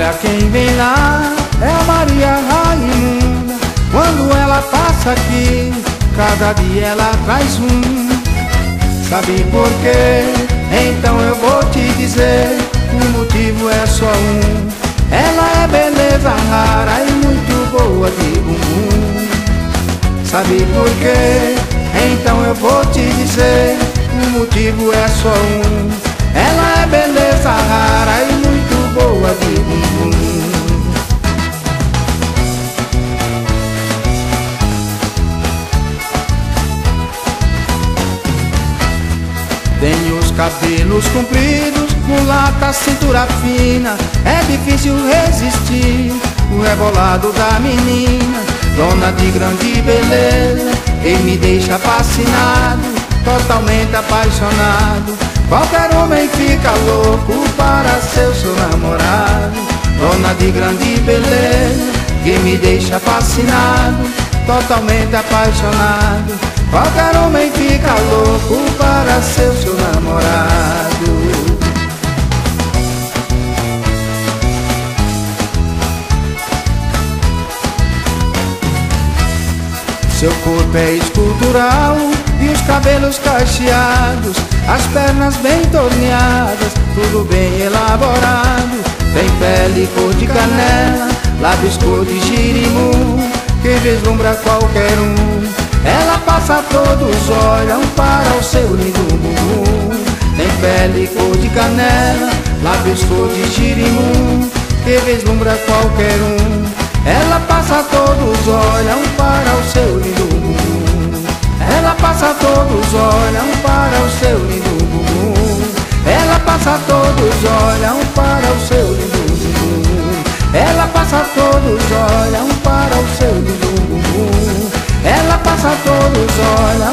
Olha quem vem lá, é a Maria Raimunda. Quando ela passa aqui, cada dia ela traz um. Sabe por quê? Então eu vou te dizer, o motivo é só um. Ela é beleza rara e muito boa de bumbum. Sabe por quê? Então eu vou te dizer, o motivo é só um. Ela é beleza rara e muito boa de bumbum. Tem os cabelos compridos, mulata, cintura fina. É difícil resistir o rebolado da menina. Dona de grande beleza, e me deixa fascinado, totalmente apaixonado. Qualquer homem fica louco para ser seu namorado. Dona de grande beleza, que me deixa fascinado, totalmente apaixonado. Qualquer homem fica louco para ser seu namorado. Seu corpo é escultural e os cabelos cacheados, as pernas bem torneadas, tudo bem elaborado. Tem pele cor de canela, lábios cor de jirimu, que vislumbra qualquer um. Ela passa, todos olham para o seu lindo bumbum. Tem pele cor de canela, lábios cor de jirimu, que vislumbra qualquer um. Ela passa, todos olham para o seu lindo bumbum. Ela passa, todos olham para o seu lindo bumbum. Ela passa, todos olham para o seu lindo bumbum. Ela passa, todos olham para o seu lindo bumbum. Ela passa, todos olham